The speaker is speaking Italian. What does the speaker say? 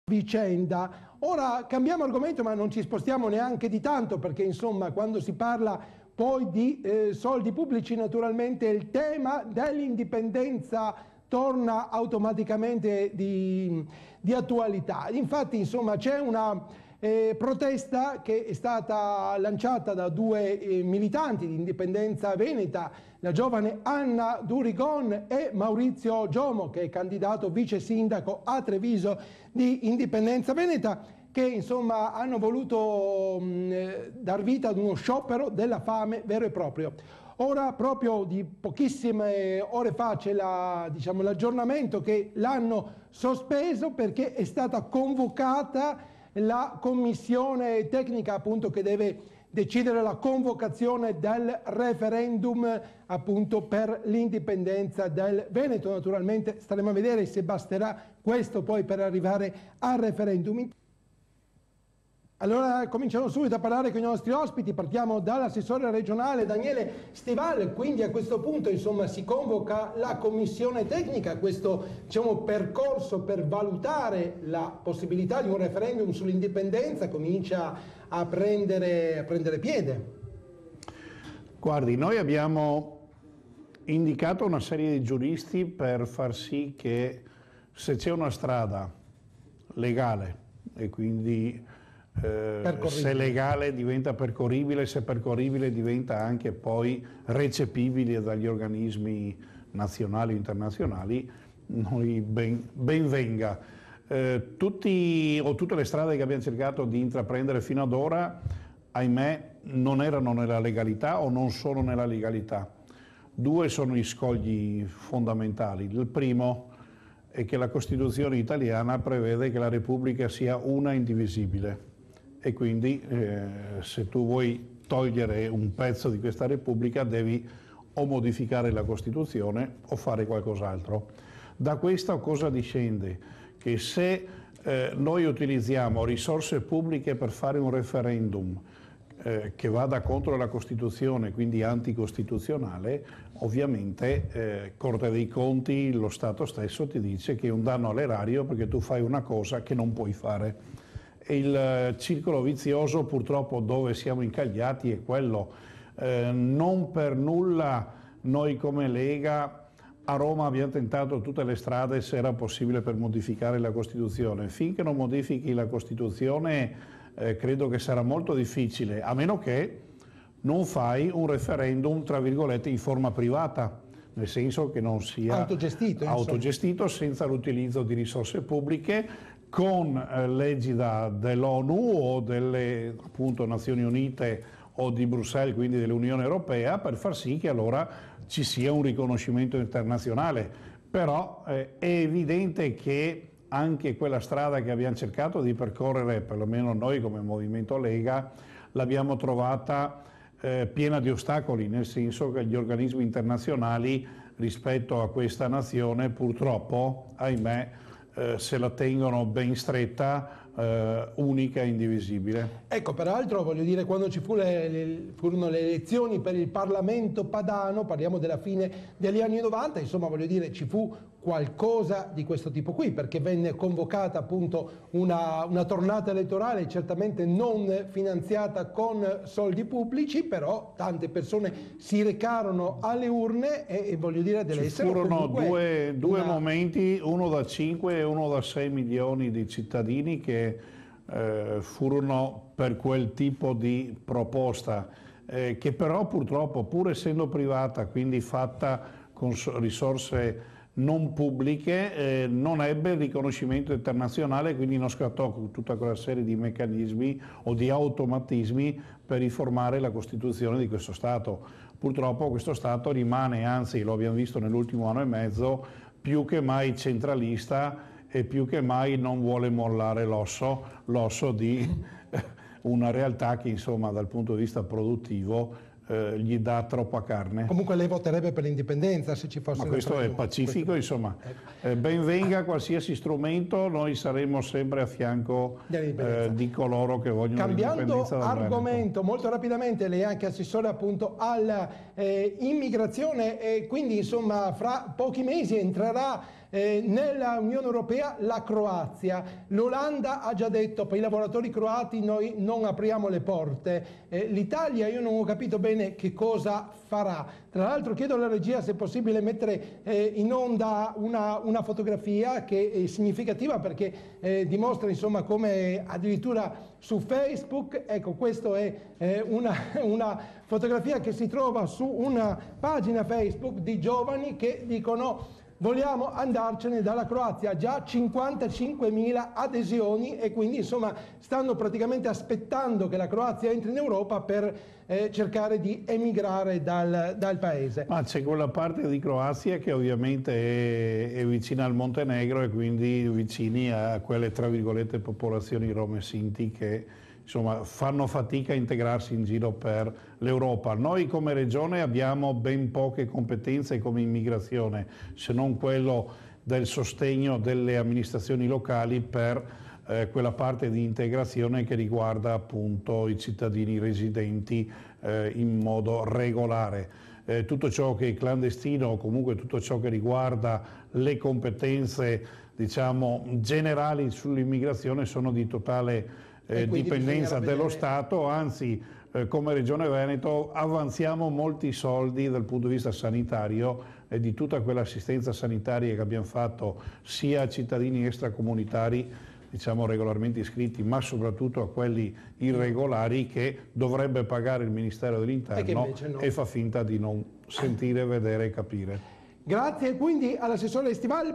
vicenda. Ora cambiamo argomento, ma non ci spostiamo neanche di tanto, perché insomma quando si parla poi di soldi pubblici, naturalmente il tema dell'indipendenza torna automaticamente di attualità. Infatti insomma c'è una protesta che è stata lanciata da due militanti di Indipendenza Veneta, la giovane Anna Durigon e Maurizio Giomo, che è candidato vice sindaco a Treviso di Indipendenza Veneta, che insomma hanno voluto dar vita ad uno sciopero della fame vero e proprio. Ora, proprio di pochissime ore fa, c'è l'aggiornamento che l'hanno sospeso perché è stata convocata la commissione tecnica, appunto, che deve decidere la convocazione del referendum, appunto, per l'indipendenza del Veneto. Naturalmente staremo a vedere se basterà questo poi per arrivare al referendum. Allora cominciamo subito a parlare con i nostri ospiti. Partiamo dall'assessore regionale Daniele Stival. Quindi a questo punto insomma si convoca la commissione tecnica, questo percorso per valutare la possibilità di un referendum sull'indipendenza comincia a prendere piede. Guardi, noi abbiamo indicato una serie di giuristi per far sì che se c'è una strada legale e quindi se legale diventa percorribile, se percorribile diventa anche poi recepibile dagli organismi nazionali o internazionali, noi ben venga. Tutte le strade che abbiamo cercato di intraprendere fino ad ora, ahimè, non erano nella legalità o non sono nella legalità. Due sono gli scogli fondamentali. Il primo è che la Costituzione italiana prevede che la Repubblica sia una e indivisibile. E quindi se tu vuoi togliere un pezzo di questa Repubblica devi o modificare la Costituzione o fare qualcos'altro. Da questo cosa discende? Che se noi utilizziamo risorse pubbliche per fare un referendum che vada contro la Costituzione, quindi anticostituzionale, ovviamente Corte dei Conti, lo Stato stesso ti dice che è un danno all'erario perché tu fai una cosa che non puoi fare. Il circolo vizioso purtroppo dove siamo incagliati è quello. Non per nulla noi come Lega a Roma abbiamo tentato tutte le strade se era possibile per modificare la Costituzione. Finché non modifichi la Costituzione credo che sarà molto difficile, a meno che non fai un referendum tra virgolette in forma privata, nel senso che non sia autogestito senza l'utilizzo di risorse pubbliche, con leggi dell'ONU o delle appunto Nazioni Unite o di Bruxelles, quindi dell'Unione Europea, per far sì che allora ci sia un riconoscimento internazionale. Però è evidente che anche quella strada che abbiamo cercato di percorrere, perlomeno noi come Movimento Lega, l'abbiamo trovata piena di ostacoli, nel senso che gli organismi internazionali rispetto a questa nazione purtroppo, ahimè, se la tengono ben stretta, unica e indivisibile. Ecco, peraltro voglio dire, quando ci furono le elezioni per il Parlamento padano, parliamo della fine degli anni 90, insomma voglio dire ci fu qualcosa di questo tipo qui, perché venne convocata appunto una tornata elettorale certamente non finanziata con soldi pubblici, però tante persone si recarono alle urne e voglio dire deve essere furono due momenti, uno da 5 e uno da 6 milioni di cittadini che furono per quel tipo di proposta, che però purtroppo, pur essendo privata, quindi fatta con risorse non pubbliche, non ebbe il riconoscimento internazionale, quindi non scattò tutta quella serie di meccanismi o di automatismi per riformare la Costituzione di questo Stato. Purtroppo questo Stato rimane, anzi lo abbiamo visto nell'ultimo anno e mezzo, più che mai centralista e più che mai non vuole mollare l'osso di una realtà che insomma dal punto di vista produttivo gli dà troppa carne. Comunque lei voterebbe per l'indipendenza se ci fosse... Ma questo è pacifico, insomma. Ben venga qualsiasi strumento, noi saremo sempre a fianco di coloro che vogliono l'indipendenza dal Veneto. Cambiando argomento, molto rapidamente, lei è anche assessore appunto all'immigrazione e quindi insomma fra pochi mesi entrerà Nella Unione Europea la Croazia, l'Olanda ha già detto per i lavoratori croati noi non apriamo le porte, l'Italia io non ho capito bene che cosa farà. Tra l'altro chiedo alla regia se è possibile mettere in onda una fotografia che è significativa perché dimostra insomma come addirittura su Facebook, ecco questa è una fotografia che si trova su una pagina Facebook di giovani che dicono vogliamo andarcene dalla Croazia, già 55.000 adesioni e quindi insomma stanno praticamente aspettando che la Croazia entri in Europa per cercare di emigrare dal paese. Ma c'è quella parte di Croazia che ovviamente è vicina al Montenegro e quindi vicini a quelle tra virgolette popolazioni rom e sinti che insomma fanno fatica a integrarsi in giro per l'Europa. Noi come regione abbiamo ben poche competenze come immigrazione, se non quello del sostegno delle amministrazioni locali per quella parte di integrazione che riguarda appunto i cittadini residenti in modo regolare. Tutto ciò che è clandestino o comunque tutto ciò che riguarda le competenze diciamo generali sull'immigrazione sono di totale dipendenza dello Stato, anzi come Regione Veneto avanziamo molti soldi dal punto di vista sanitario e di tutta quell'assistenza sanitaria che abbiamo fatto sia a cittadini extracomunitari diciamo regolarmente iscritti, ma soprattutto a quelli irregolari che dovrebbe pagare il Ministero dell'Interno e fa finta di non sentire, vedere e capire. Grazie quindi all'assessore Estival.